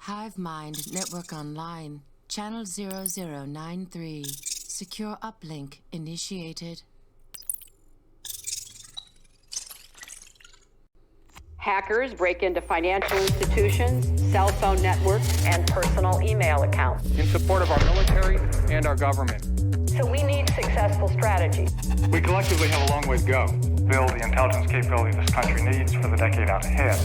Hive Mind Network Online, Channel 0093. Secure uplink initiated. Hackers break into financial institutions, cell phone networks, and personal email accounts. In support of our military and our government. So we need successful strategy. We collectively have a long way to go. Build the intelligence capability this country needs for the decade out ahead.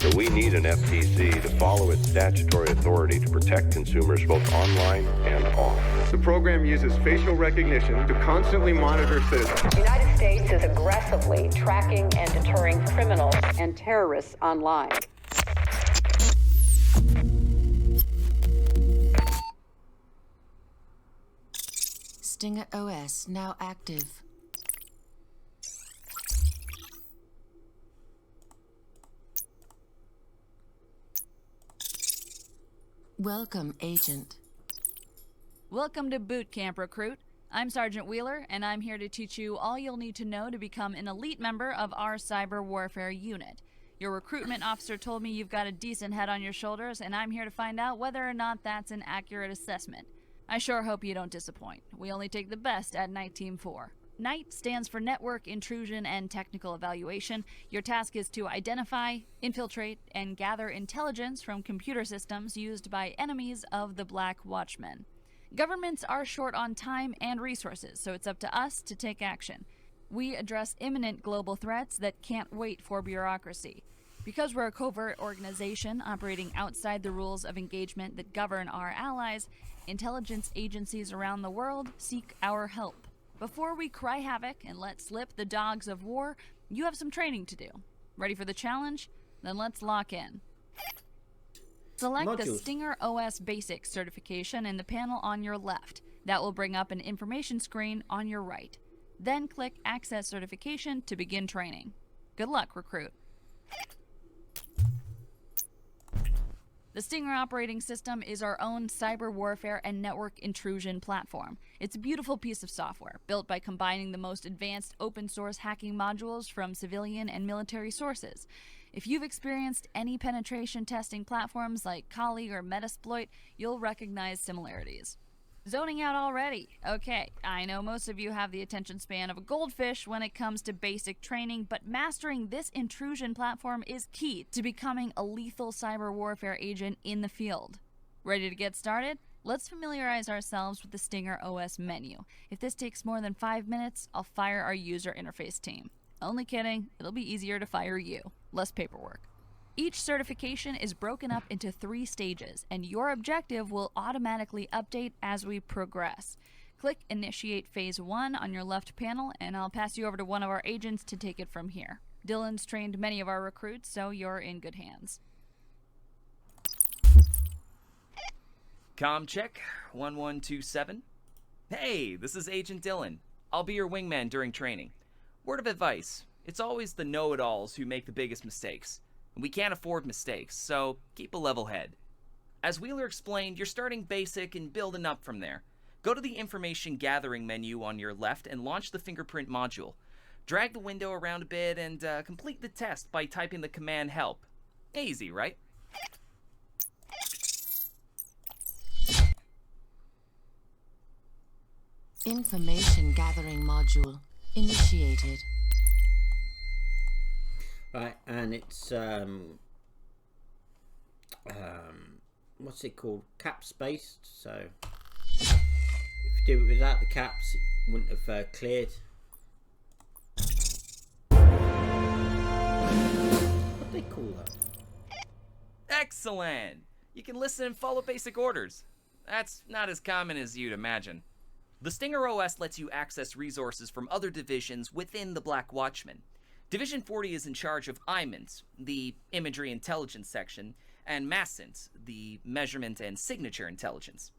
So we need an FTC to follow its statutory authority to protect consumers both online and off. The program uses facial recognition to constantly monitor citizens. The United States is aggressively tracking and deterring criminals and terrorists online. Stinger OS now active. Welcome, Agent. Welcome to Boot Camp, Recruit. I'm Sergeant Wheeler, and I'm here to teach you all you'll need to know to become an elite member of our cyber warfare unit. Your recruitment officer told me you've got a decent head on your shoulders, and I'm here to find out whether or not that's an accurate assessment. I sure hope you don't disappoint. We only take the best at Night Team 4. NITE stands for Network Intrusion and Technical Evaluation. Your task is to identify, infiltrate, and gather intelligence from computer systems used by enemies of the Black Watchmen. Governments are short on time and resources, so it's up to us to take action. We address imminent global threats that can't wait for bureaucracy. Because we're a covert organization operating outside the rules of engagement that govern our allies, intelligence agencies around the world seek our help. Before we cry havoc and let slip the dogs of war, you have some training to do. Ready for the challenge? Then let's lock in. Select the Stinger OS Basics certification in the panel on your left. That will bring up an information screen on your right. Then click Access Certification to begin training. Good luck, Recruit. The Stinger operating system is our own cyber warfare and network intrusion platform. It's a beautiful piece of software, built by combining the most advanced open-source hacking modules from civilian and military sources. If you've experienced any penetration testing platforms like Kali or Metasploit, you'll recognize similarities. Zoning out already? Okay, I know most of you have the attention span of a goldfish when it comes to basic training, but mastering this intrusion platform is key to becoming a lethal cyber warfare agent in the field. Ready to get started? Let's familiarize ourselves with the Stinger OS menu. If this takes more than 5 minutes, I'll fire our user interface team. Only kidding, it'll be easier to fire you. Less paperwork. Each certification is broken up into 3 stages, and your objective will automatically update as we progress. Click Initiate Phase 1 on your left panel, and I'll pass you over to one of our agents to take it from here. Dylan's trained many of our recruits, so you're in good hands. Comm check, 1127. Hey, this is Agent Dylan. I'll be your wingman during training. Word of advice, it's always the know-it-alls who make the biggest mistakes. We can't afford mistakes, so keep a level head. As Wheeler explained, you're starting basic and building up from there. Go to the information gathering menu on your left and launch the fingerprint module. Drag the window around a bit and complete the test by typing the command help. Easy, right? Information gathering module initiated. Right, and it's what's it called? Caps based. So if you do it without the caps, it wouldn't have cleared. What do they call that? Excellent! You can listen and follow basic orders. That's not as common as you'd imagine. The Stinger OS lets you access resources from other divisions within the Black Watchmen. Division 40 is in charge of IMINT, the Imagery Intelligence section, and MASINT, the Measurement and Signature Intelligence.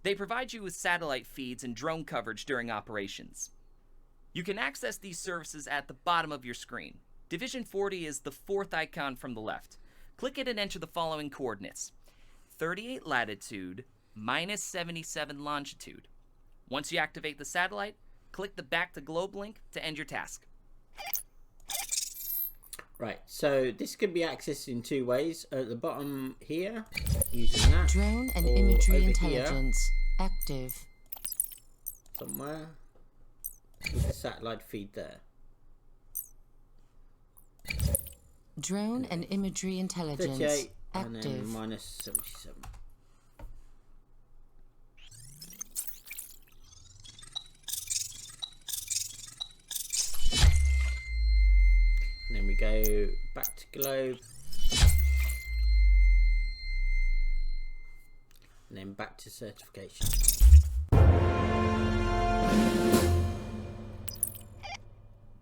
They provide you with satellite feeds and drone coverage during operations. You can access these services at the bottom of your screen. Division 40 is the 4th icon from the left. Click it and enter the following coordinates: 38 latitude, minus 77 longitude. Once you activate the satellite, click the Back to Globe link to end your task. Right, so this can be accessed in 2 ways. At the bottom here, using that. Drone and or imagery over intelligence active. Here, somewhere. With the satellite feed there. Drone and imagery intelligence 38 and then active. minus 77. And then we go back to globe. And then back to certification.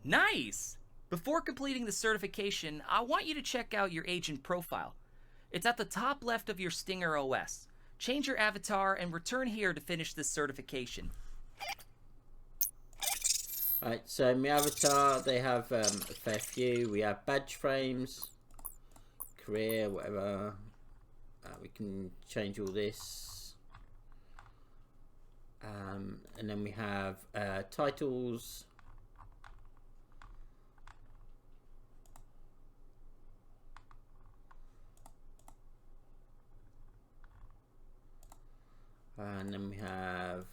Nice! Before completing the certification, I want you to check out your agent profile. It's at the top left of your Stinger OS. Change your avatar and return here to finish this certification. Alright, so my avatar, they have a fair few. We have badge frames, career, whatever. We can change all this. And then we have titles. And then we have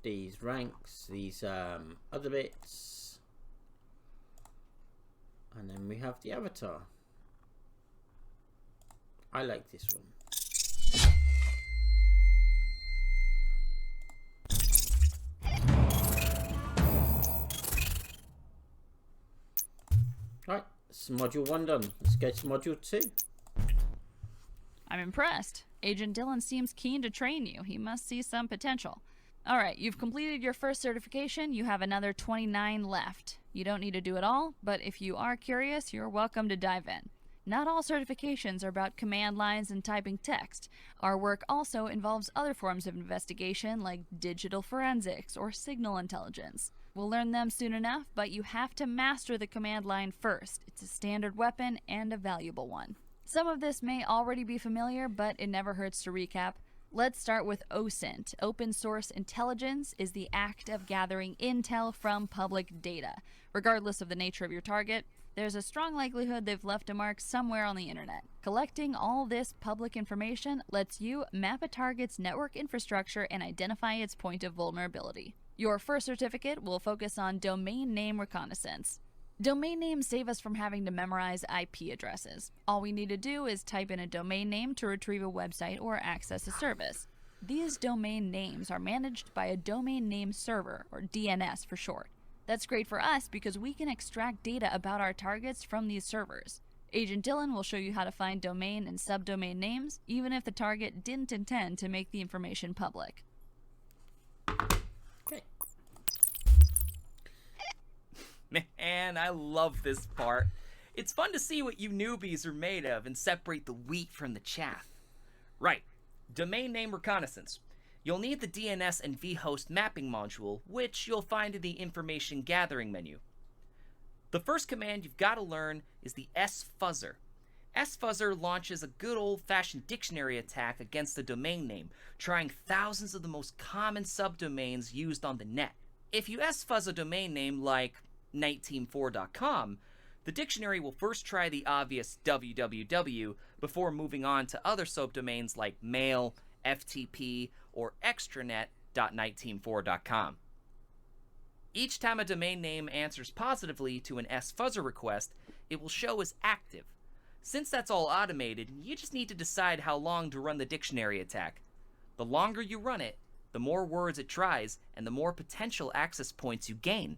these ranks, these other bits, and then we have the avatar. I like this one. Right, this is module 1 done. Let's go to module 2. I'm impressed. Agent Dylan seems keen to train you. He must see some potential. Alright, you've completed your first certification. You have another 29 left. You don't need to do it all, but if you are curious, you're welcome to dive in. Not all certifications are about command lines and typing text. Our work also involves other forms of investigation like digital forensics or signal intelligence. We'll learn them soon enough, but you have to master the command line first. It's a standard weapon and a valuable one. Some of this may already be familiar, but it never hurts to recap. Let's start with OSINT. Open Source Intelligence is the act of gathering intel from public data. Regardless of the nature of your target, there's a strong likelihood they've left a mark somewhere on the internet. Collecting all this public information lets you map a target's network infrastructure and identify its point of vulnerability. Your first certificate will focus on domain name reconnaissance. Domain names save us from having to memorize IP addresses. All we need to do is type in a domain name to retrieve a website or access a service. These domain names are managed by a domain name server, or DNS for short. That's great for us because we can extract data about our targets from these servers. Agent Dylan will show you how to find domain and subdomain names, even if the target didn't intend to make the information public. Okay. Man, I love this part. It's fun to see what you newbies are made of and separate the wheat from the chaff. Right, domain name reconnaissance. You'll need the DNS and vhost mapping module, which you'll find in the information gathering menu. The first command you've got to learn is the sfuzzer. sfuzzer launches a good old-fashioned dictionary attack against the domain name, trying thousands of the most common subdomains used on the net. If you sfuzz a domain name like NITE4.com, the dictionary will first try the obvious www before moving on to other subdomains like mail, FTP, or extranet.NITE4.com. Each time a domain name answers positively to an sfuzzer request, it will show as active. Since that's all automated, you just need to decide how long to run the dictionary attack. The longer you run it, the more words it tries, and the more potential access points you gain.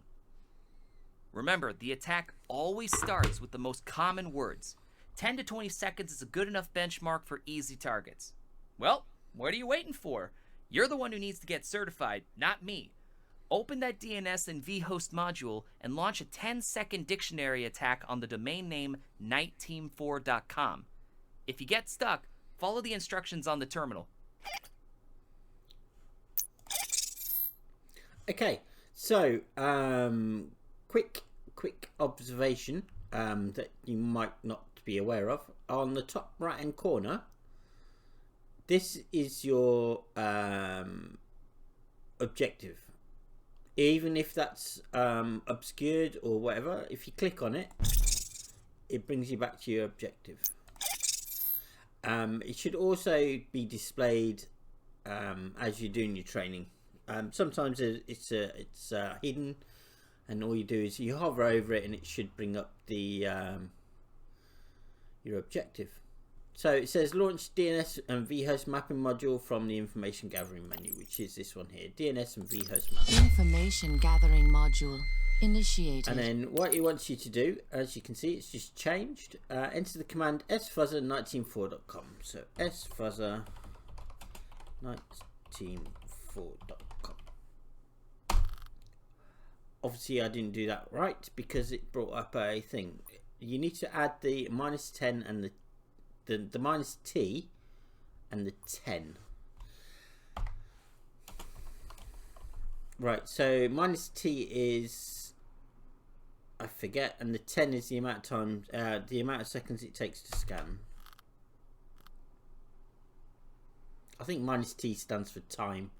Remember, the attack always starts with the most common words. 10 to 20 seconds is a good enough benchmark for easy targets. Well, what are you waiting for? You're the one who needs to get certified, not me. Open that DNS and vhost module and launch a 10-second dictionary attack on the domain name NITE4.com. If you get stuck, follow the instructions on the terminal. Okay, so quick observation that you might not be aware of. On the top right hand corner, this is your objective. Even if that's obscured or whatever, if you click on it, it brings you back to your objective. It should also be displayed as you're doing your training. Sometimes it's hidden, and all you do is you hover over it and it should bring up the your objective. So it says launch DNS and vhost mapping module from the information gathering menu, which is this one here, DNS and vhost mapping. Information gathering module initiated. And then what it wants you to do, as you can see, it's just changed. Enter the command sfuzzer194.com. So sfuzzer194.com. Obviously I didn't do that right because it brought up a thing. You need to add the -10 and the -T and the 10. Right, so -T is, I forget, and the 10 is the amount of time, the amount of seconds it takes to scan. I think -T stands for time.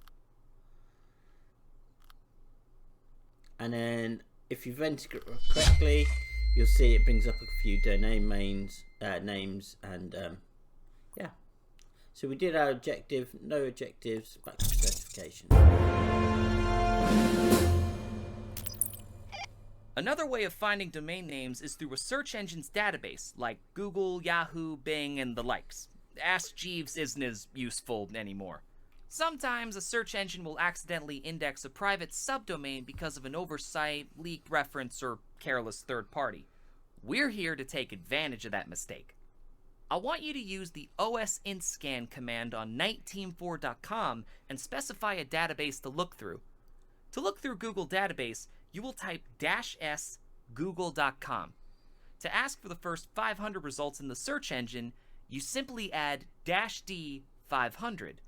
And then if you've entered it correctly, you'll see it brings up a few domain names, and yeah. So we did our objective, no objectives, back to certification. Another way of finding domain names is through a search engine's database, like Google, Yahoo, Bing, and the likes. Ask Jeeves isn't as useful anymore. Sometimes a search engine will accidentally index a private subdomain because of an oversight, leak reference, or careless third party. We're here to take advantage of that mistake. I want you to use the osintscan command on NITE-team4.com and specify a database to look through. To look through Google database, you will type -s google.com. To ask for the first 500 results in the search engine, you simply add -d 500.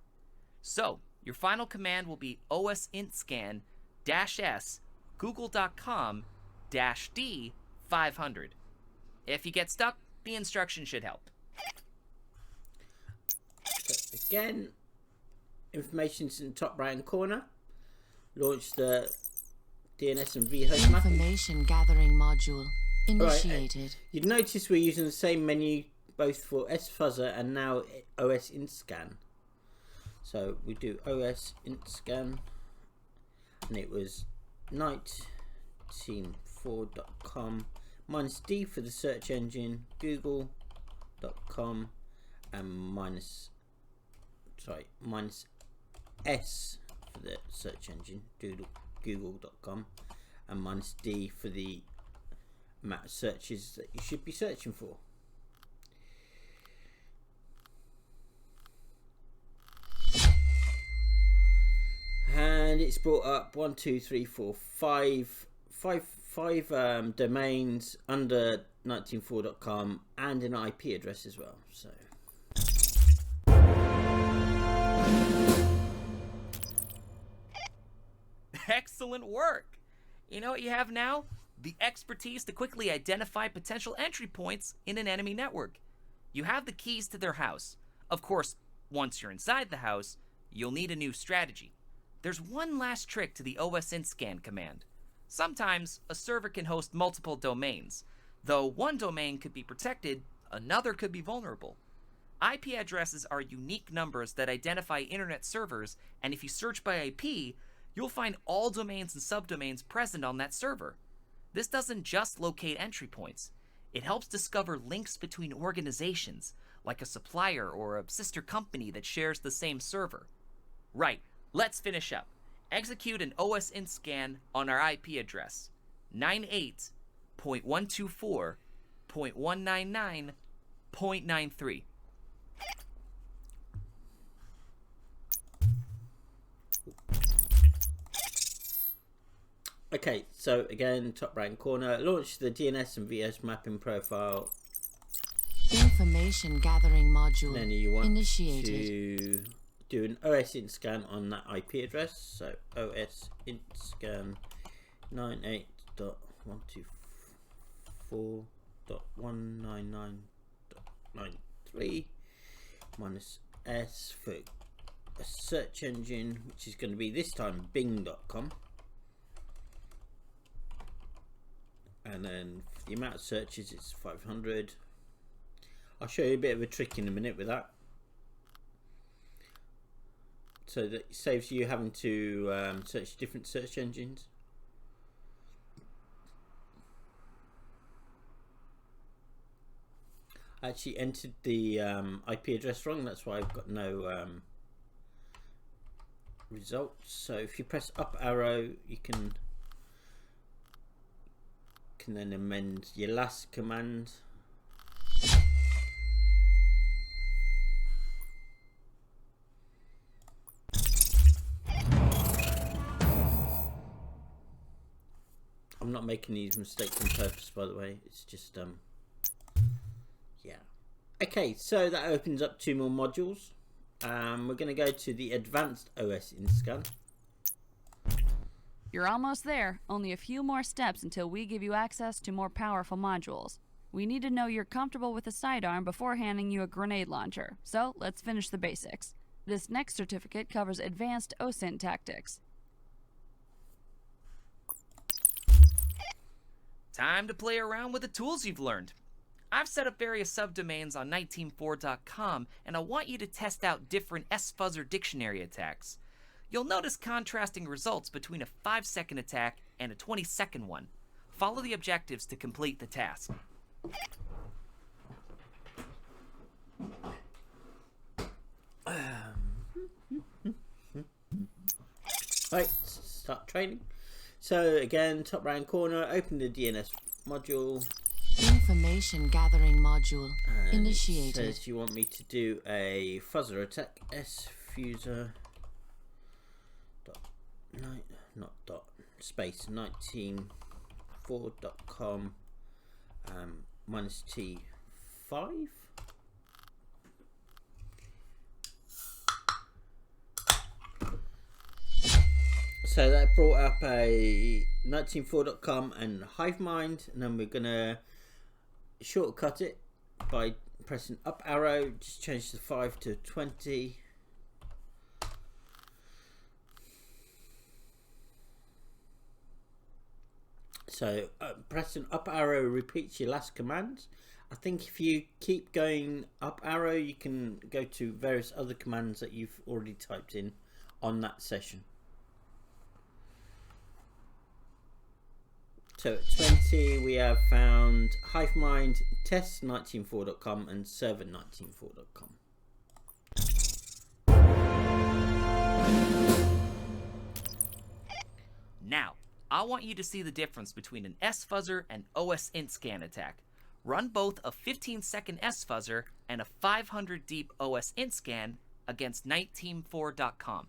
So, your final command will be osintscan -s google.com -d 500. If you get stuck, the instruction should help. So again, information's in the top right hand corner. Launch the DNS and vhost mapping. Information gathering module initiated. Right, you'd notice we're using the same menu both for sfuzzer and now osintscan. So we do osintscan, and it was NITE-team4.com -D for the search engine, google.com, and -S for the search engine, google.com, and -D for the amount of searches that you should be searching for. And it's brought up 1, 2, 3, 4, 5 domains under 19.4.com and an IP address as well. So Excellent work! You know what you have now? The expertise to quickly identify potential entry points in an enemy network. You have the keys to their house. Of course, once you're inside the house, you'll need a new strategy. There's one last trick to the osintscan command. Sometimes a server can host multiple domains. Though one domain could be protected, another could be vulnerable. IP addresses are unique numbers that identify internet servers, and if you search by IP, you'll find all domains and subdomains present on that server. This doesn't just locate entry points. It helps discover links between organizations, like a supplier or a sister company that shares the same server. Right, let's finish up. Execute an osintscan on our IP address, 98.124.199.93. okay, so again, top right corner, launch the DNS and vhost mapping profile. Information gathering module Then you want initiated. to do an osintscan on that IP address. So osintscan 98.124.199.93 -S for a search engine, which is going to be this time bing.com. And then for the amount of searches, it's 500. I'll show you a bit of a trick in a minute with that. So that it saves you having to search different search engines. I actually entered the IP address wrong, that's why I've got no results. So if you press up arrow, you can then amend your last command. I'm not making these mistakes on purpose, by the way. It's just yeah. Okay, so that opens up 2 more modules. We're going to go to the Advanced OS in Scan. You're almost there. Only a few more steps until we give you access to more powerful modules. We need to know you're comfortable with a sidearm before handing you a grenade launcher. So let's finish the basics. This next certificate covers advanced OSINT tactics. Time to play around with the tools you've learned. I've set up various subdomains on 19.4.com, and I want you to test out different S-Fuzzer dictionary attacks. You'll notice contrasting results between a 5-second attack and a 20-second one. Follow the objectives to complete the task. Right, start training. So again, top right corner, open the DNS module. Information gathering module And initiated. It says you want me to do a fuzzer attack. sfuser space 19.4.com minus T5. So that brought up a 19.4.com and HiveMind, and then we're gonna shortcut it by pressing up arrow. Just change the 5 to 20. So pressing up arrow repeats your last command. I think if you keep going up arrow, you can go to various other commands that you've already typed in on that session. So at 20 we have found HiveMind, test 19.4.com and server 19.4.com. Now, I want you to see the difference between an S-Fuzzer and OSINT scan attack. Run both a 15-second S-Fuzzer and a 500 deep OSINT scan against 19.4.com.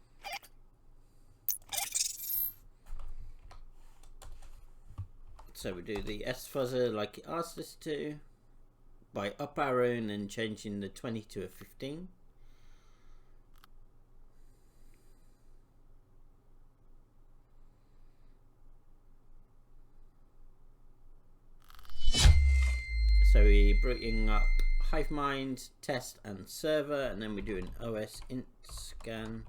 So we do the S-Fuzzer like it asked us to, by up arrow and then changing the 20 to a 15. So we're bringing up HiveMind, test and server, and then we do an OSINT scan.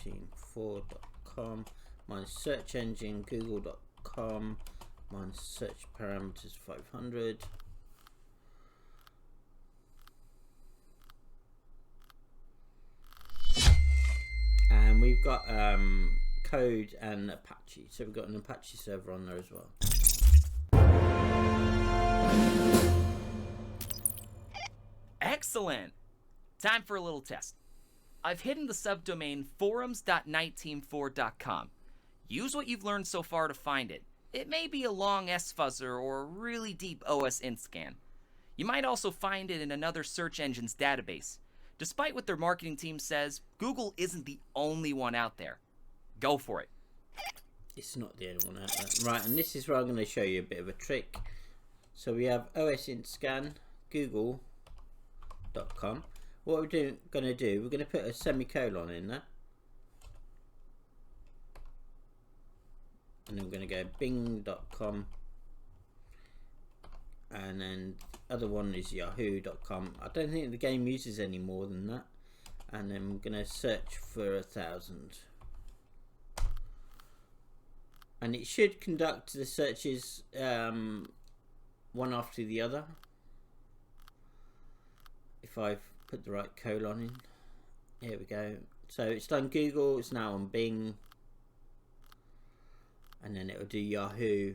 19.4.com. minus search engine google.com minus search parameters 500. And we've got code and Apache, so we've got an Apache server on there as well. Excellent! Time for a little test. I've hidden the subdomain forums.19.4.com. Use what you've learned so far to find it. It may be a long S-Fuzzer or a really deep OSINT scan. You might also find it in another search engine's database. Despite what their marketing team says, Google isn't the only one out there. Go for it. It's not the only one out there. Right, and this is where I'm going to show you a bit of a trick. So we have OSINT scan, google.com. What we're going to do, we're going to put a semicolon in there. And then we're going to go bing.com. And then the other one is yahoo.com. I don't think the game uses any more than that. And then we're going to search for 1,000. And it should conduct the searches one after the other. If I've put the right colon in. Here we go. So it's done Google, it's now on Bing. And then it will do Yahoo.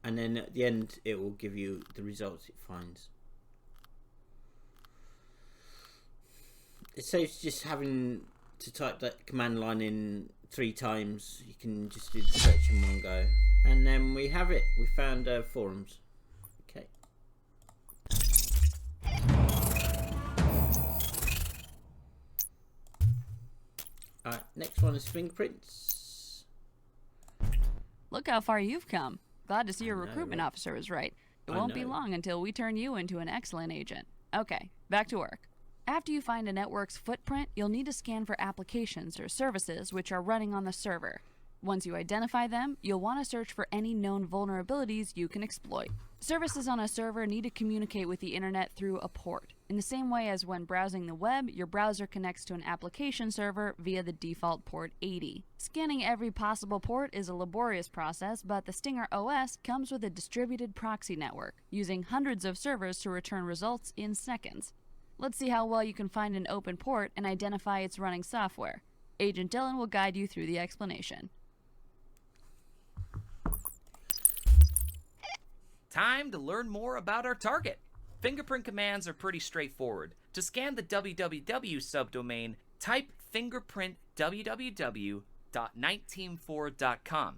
And then at the end it will give you the results it finds. It saves just having to type that command line in 3 times. You can just do the search in one go. And then we have it. We found forums. Okay. Alright, next one is fingerprints. Look how far you've come. Glad to see your recruitment officer was right. It won't be long until we turn you into an excellent agent. Okay, back to work. After you find a network's footprint, you'll need to scan for applications or services which are running on the server. Once you identify them, you'll want to search for any known vulnerabilities you can exploit. Services on a server need to communicate with the internet through a port. In the same way as when browsing the web, your browser connects to an application server via the default port 80. Scanning every possible port is a laborious process, but the Stinger OS comes with a distributed proxy network, using hundreds of servers to return results in seconds. Let's see how well you can find an open port and identify its running software. Agent Dylan will guide you through the explanation. Time to learn more about our target. Fingerprint commands are pretty straightforward. To scan the www subdomain, type fingerprint www.194.com.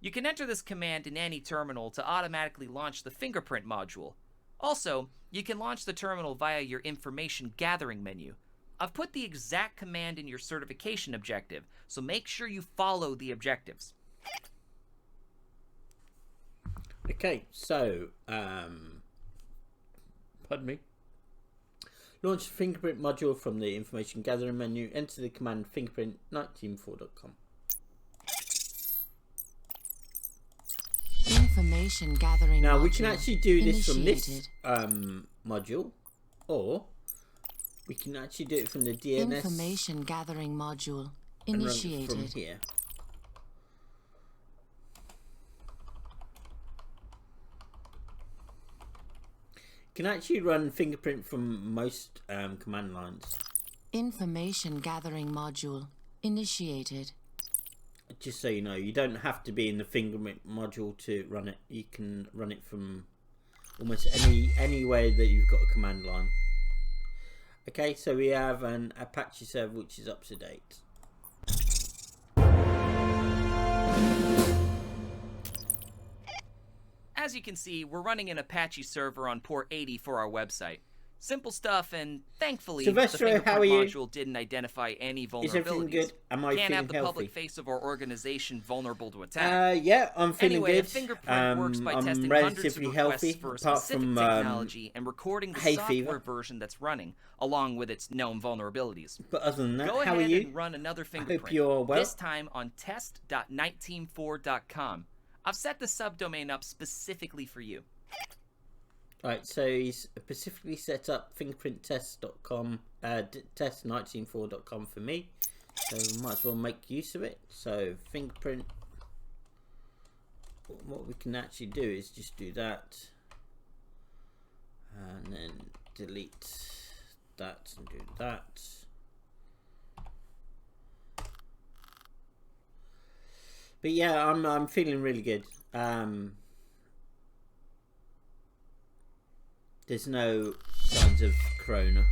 You can enter this command in any terminal to automatically launch the fingerprint module. Also, you can launch the terminal via your information gathering menu. I've put the exact command in your certification objective, so make sure you follow the objectives. Okay, so, pardon me. Launch the fingerprint module from the information gathering menu. Enter the command fingerprint194.com. Information gathering Now module we can actually do this from this initiated. module, or we can actually do it from the DNS Information gathering module and run it initiated. from here. You can actually run fingerprint from most command lines. Information gathering module initiated. Just so you know, you don't have to be in the fingerprint module to run it. You can run it from almost any way that you've got a command line. Okay, so we have an Apache server which is up to date. As you can see, we're running an Apache server on port 80 for our website. Simple stuff, and thankfully, Sylvester, the fingerprint how are you? module didn't identify any vulnerabilities. Is everything good? Am I Can't feeling have the healthy? public face of our organization vulnerable to attack. Yeah, I'm feeling Anyway, good. a fingerprint works by I'm testing hundreds of relatively requests healthy, for a apart specific from technology and recording the hay software fever. version that's running, along with its known vulnerabilities. But other than that, Go how ahead are you? and run another I fingerprint. hope you're well. This time on test.194.com. I've set the subdomain up specifically for you. Right, so he's specifically set up fingerprinttest.com, test194.com for me. So we might as well make use of it. So fingerprint. What we can actually do is just do that, and then delete that and do that. But yeah, I'm feeling really good. There's no signs of corona.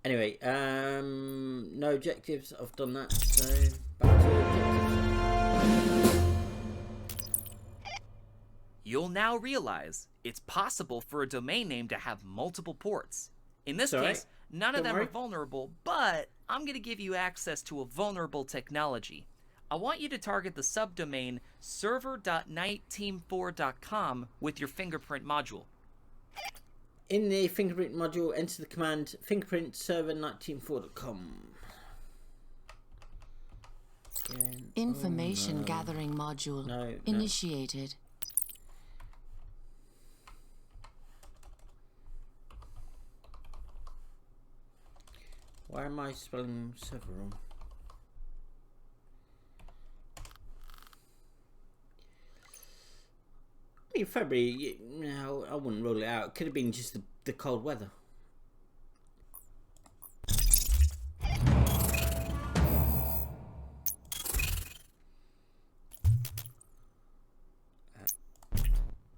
Anyway, no objectives. I've done that, so back to objectives. You'll now realize it's possible for a domain name to have multiple ports. In this Sorry. case, none of Don't them worry. are vulnerable, but I'm going to give you access to a vulnerable technology. I want you to target the subdomain server.nightteam4.com with your fingerprint module. In the fingerprint module, enter the command fingerprint server194.com. Information gathering module No. initiated. Why am I spelling server wrong? been February. No, I wouldn't rule it out. It could have been just the cold weather.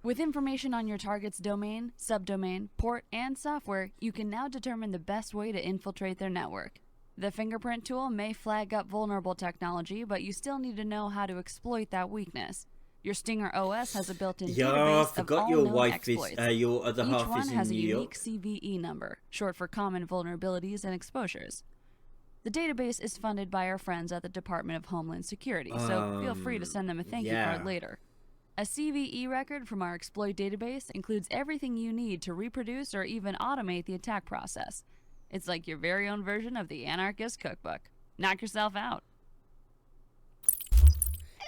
With information on your target's domain, subdomain, port, and software, you can now determine the best way to infiltrate their network. The fingerprint tool may flag up vulnerable technology, but you still need to know how to exploit that weakness. Your Stinger OS has a built-in database of all known exploits. Your other Each half one is in has a New unique York. CVE number, short for Common Vulnerabilities and Exposures. The database is funded by our friends at the Department of Homeland Security, so feel free to send them a thank you card later. A CVE record from our exploit database includes everything you need to reproduce or even automate the attack process. It's like your very own version of the Anarchist Cookbook. Knock yourself out.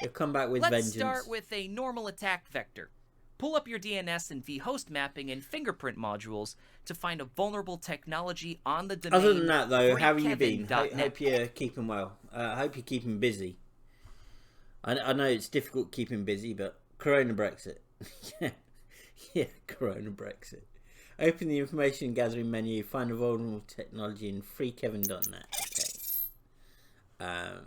You'll come back with Let's vengeance. start with a normal attack vector. Pull up your DNS and vhost mapping and fingerprint modules to find a vulnerable technology on the domain. Other than that, though, how have you been? freekevin.net. Hope you're keeping well. Hope you're keeping busy. I know it's difficult keeping busy, but Corona Brexit. yeah, Corona Brexit. Open the information gathering menu, find a vulnerable technology in freekevin.net. Okay.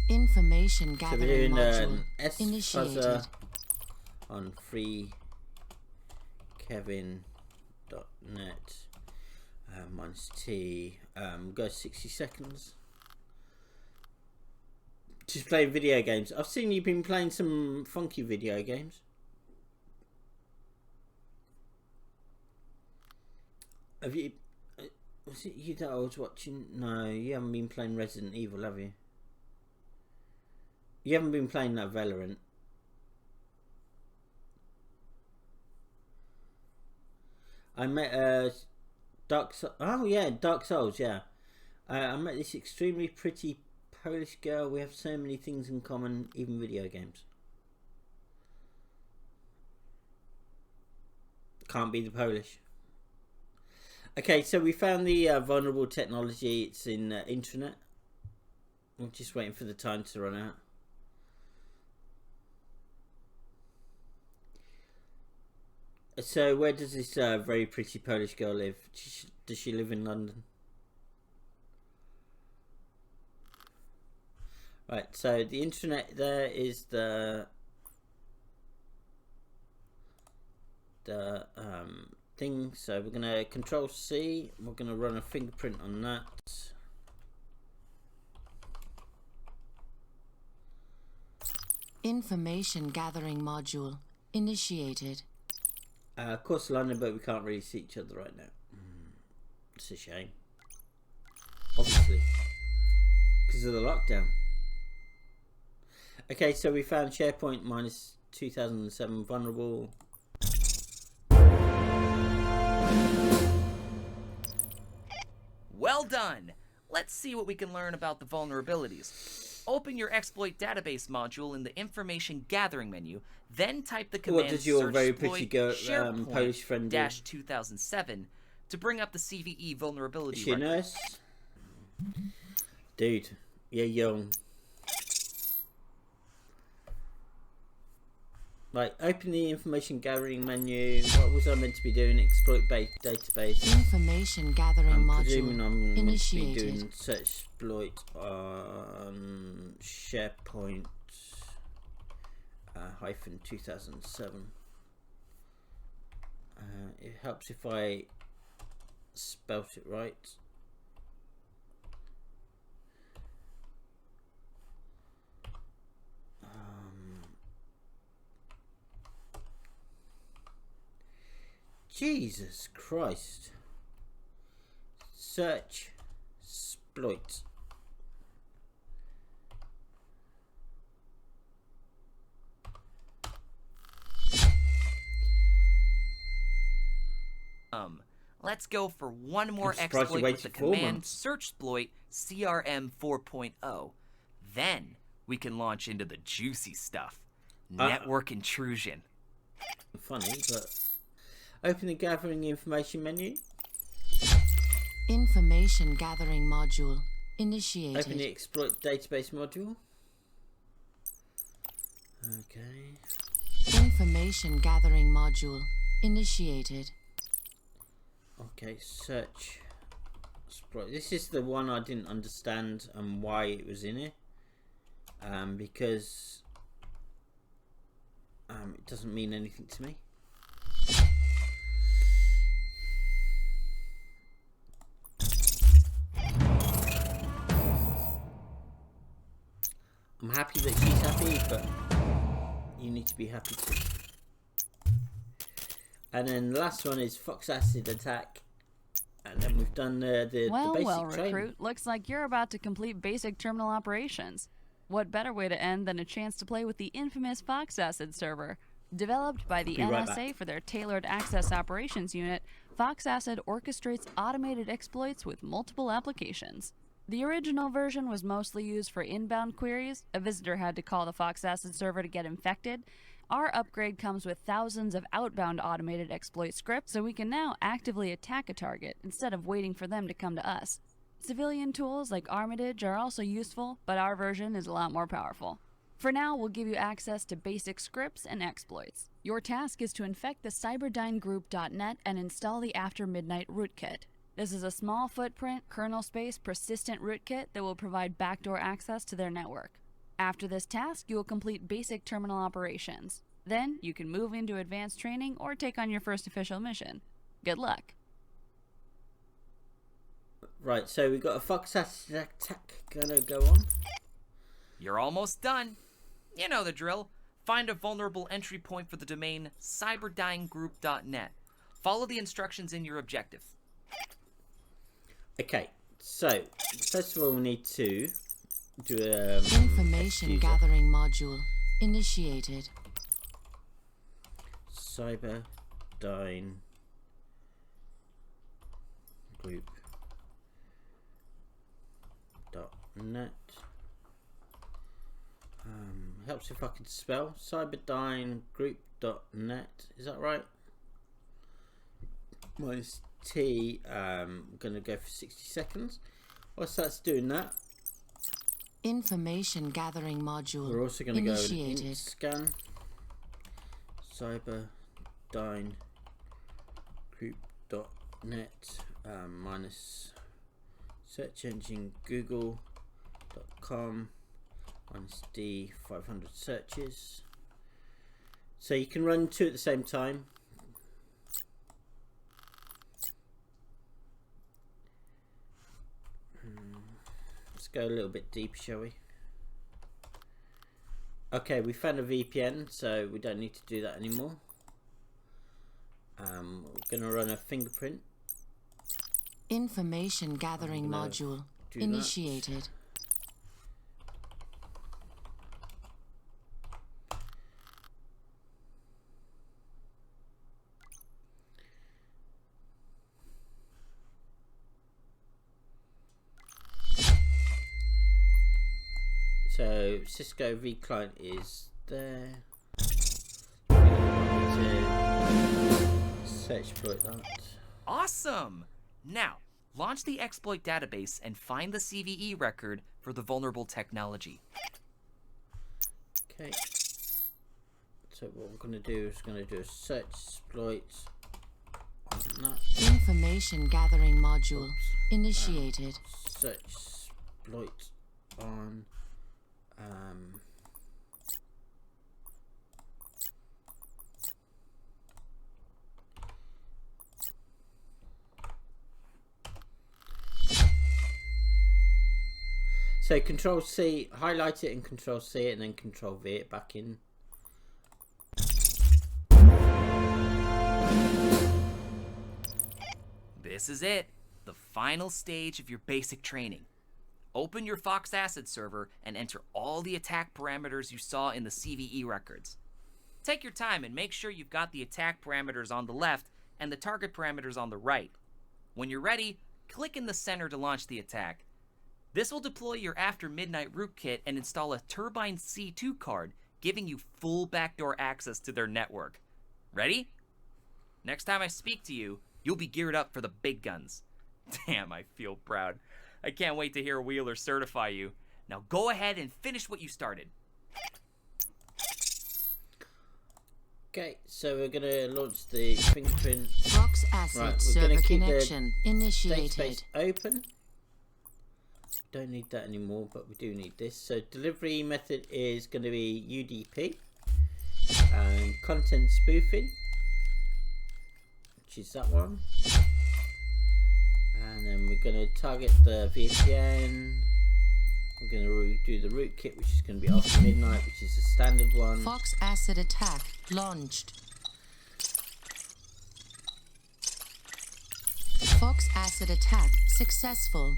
Information So we're gathering doing module S initiated. fuzzer on freekevin.net minus T. Go 60 seconds. Just playing video games. I've seen you've been playing some funky video games. Have you? Was it you that I was watching? No, you haven't been playing Resident Evil, have you? You haven't been playing that Valorant. I met Dark Souls. Oh yeah, Dark Souls. Yeah, I met this extremely pretty Polish girl. We have so many things in common, even video games. Can't be the Polish. Okay, so we found the vulnerable technology. It's in intranet. I'm just waiting for the time to run out. So where does this very pretty Polish girl live? Does she live in London? Right, so the intranet there is the thing. So we're gonna Control C. We're gonna run a fingerprint on that. Information gathering module initiated. Of course, London, but we can't really see each other right now. It's a shame. Obviously, because of the lockdown. Okay, so we found SharePoint minus 2007 vulnerable. Well done! Let's see what we can learn about the vulnerabilities. Open your exploit database module in the information gathering menu, then type the command What does your search very exploit pretty girl, SharePoint Polish friend do? -2007 to bring up the CVE vulnerability Is she a record. nurse? Dude, you're young. Right, open the information gathering menu. What was I meant to be doing? Exploit database. Information gathering I'm module presuming I'm meant to be initiated. doing search exploit on SharePoint hyphen 2007. It helps if I spelt it right. Jesus Christ. Search exploit. Let's go for one more I'm surprised you exploit with the waited 4 command months. search exploit CRM 4.0. Then we can launch into the juicy stuff. Network intrusion. Funny, but open the gathering information menu. Information gathering module initiated. Open the exploit database module. Okay. Information gathering module initiated. Okay, search. This is the one I didn't understand and why it was in here. Because it doesn't mean anything to me. I'm happy that she's happy, but you need to be happy too. And then the last one is Fox Acid Attack. And then we've done the basic training. Recruit, looks like you're about to complete basic terminal operations. What better way to end than a chance to play with the infamous Fox Acid server? Developed by the NSA for their tailored access operations unit, Fox Acid orchestrates automated exploits with multiple applications. The original version was mostly used for inbound queries. A visitor had to call the Fox Acid server to get infected. Our upgrade comes with thousands of outbound automated exploit scripts, so we can now actively attack a target instead of waiting for them to come to us. Civilian tools like Armitage are also useful, but our version is a lot more powerful. For now, we'll give you access to basic scripts and exploits. Your task is to infect the cyberdynegroup.net and install the After Midnight rootkit. This is a small footprint, kernel space, persistent rootkit that will provide backdoor access to their network. After this task, you will complete basic terminal operations. Then, you can move into advanced training or take on your first official mission. Good luck. Right, so we've got a Fox Acid Attack gonna go on. You're almost done. You know the drill. Find a vulnerable entry point for the domain cyberdynegroup.net. Follow the instructions in your objective. Okay, so first of all we need to do Information gathering module initiated. Cyberdyne Group.net. Helps if I could spell cyberdynegroup.net. Is that right? Minus T. I'm gonna go for 60 seconds. Whilst that's doing that, Information gathering module we're also going to go and initiated. scan cyberdynegroup.net minus search engine google.com minus D 500 searches. So you can run two at the same time. Let's go a little bit deep, shall we? Okay, we found a VPN, so we don't need to do that anymore. We're going to run a fingerprint. Information gathering module initiated. So Cisco vClient is there. Search exploit that. Awesome! Now, launch the exploit database and find the CVE record for the vulnerable technology. Okay. So what we're going to do is going to do a search exploit on that. Information gathering module initiated. Search exploit on so Control C, highlight it and Control C it, and then Control V it back in. This is it, the final stage of your basic training. Open your Fox Acid server and enter all the attack parameters you saw in the CVE records. Take your time and make sure you've got the attack parameters on the left and the target parameters on the right. When you're ready, click in the center to launch the attack. This will deploy your After Midnight rootkit and install a Turbine C2 card, giving you full backdoor access to their network. Ready? Next time I speak to you, you'll be geared up for the big guns. Damn, I feel proud. I can't wait to hear Wheeler certify you. Now go ahead and finish what you started. Okay, so we're going to launch the fingerprint. Fox Acid Right, we're server going to keep connection the initiated. database open. Don't need that anymore, but we do need this. So delivery method is going to be UDP. And content spoofing, which is that one. And then we're going to target the VPN. We're going to do the rootkit, which is going to be after midnight, which is the standard one. Fox Acid attack launched. Fox Acid attack successful.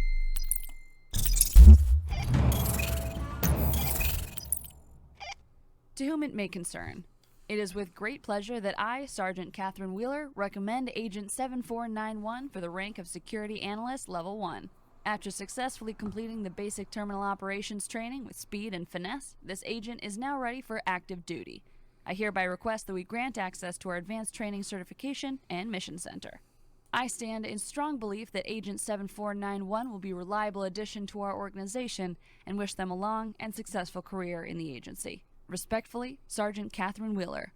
To whom it may concern, it is with great pleasure that I, Sergeant Catherine Wheeler, recommend Agent 7491 for the rank of Security Analyst Level 1. After successfully completing the basic terminal operations training with speed and finesse, this agent is now ready for active duty. I hereby request that we grant access to our Advanced Training Certification and Mission Center. I stand in strong belief that Agent 7491 will be a reliable addition to our organization and wish them a long and successful career in the agency. Respectfully, Sergeant Catherine Wheeler.